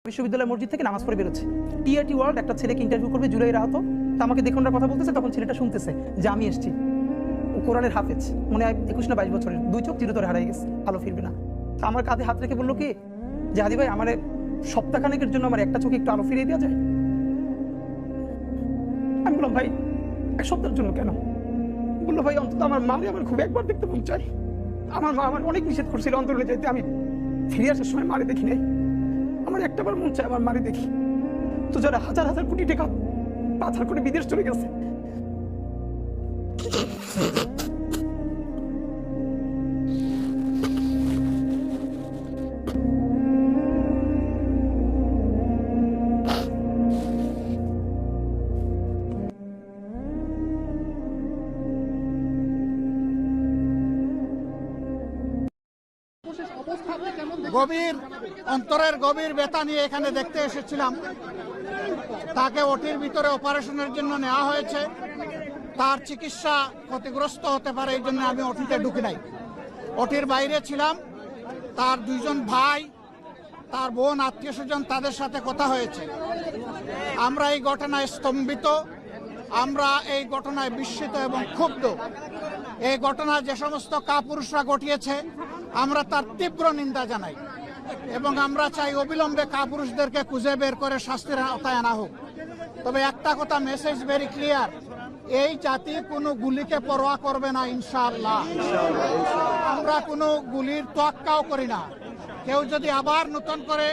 বিশ্ববিদ্যালয় মসজিদ থেকে নামাজ পড়ে বেরোচ্ছে। টিআরটি ওয়ার্ল্ড একটা ছেলেকে ইন্টারভিউ করবে জুলাইয়ের আহত। তা আমাকে দেখুন কথা বলতেছে, তখন ছেলেটা শুনতেছে যে আমি এসেছি। ও কোরআনের হাফেজ, মনে হয় 21 না 22 বছরের, 2 চোখ চিরতরে হারাই গেছে, আলো ফিরবে না। তা আমার কাঁধে হাত রেখে বললো কি যে হাদি ভাই, আমার সপ্তাহখানেকের জন্য আমার একটা চোখে একটু আলো ফিরিয়ে দেওয়া যায়। আমি বললাম ভাই 1 সপ্তাহের জন্য কেন? বললো ভাই অন্তত আমার মারে আমার খুব একবার দেখতে মন চাই। আমার মা আমার অনেক নিষেধ করছিল অন্তরে যেতে, আমি ফিরে আসার সময় মারে দেখি নাই। আমার একটাবার মন চায় আমার মারে দেখি। তো যারা হাজার হাজার কোটি টাকা পাচার করে বিদেশ চলে গেছে, গভীর অন্তরের গভীর ব্যথা নিয়ে এখানে দেখতে এসেছিলাম। তাকে ওটির ভিতরে অপারেশনের জন্য নেওয়া হয়েছে। তার চিকিৎসা ক্ষতিগ্রস্ত হতে পারে, এই জন্য আমি ওটিতে ঢুকি নাই, ওটির বাইরে ছিলাম। তার 2 জন ভাই, তার বোন, আত্মীয় স্বজন, তাদের সাথে কথা হয়েছে। আমরা এই ঘটনায় স্তম্ভিত, আমরা এই ঘটনায় বিস্মিত এবং ক্ষুব্ধ। এই ঘটনা যে সমস্ত কাপুরুষরা ঘটিয়েছে, আমরা তার তীব্র নিন্দা জানাই এবং আমরা চাই অবিলম্বে কাপুরুষদেরকে খুঁজে বের করে শাস্তির আওতায় আনা হোক। তবে একটা কথা, মেসেজ ভেরি ক্লিয়ার, এই জাতি কোনো গুলিকে পরোয়া করবে না ইনশাআল্লাহ। আমরা কোনো গুলির তোয়াক্কাও করি না। কেউ যদি আবার নতুন করে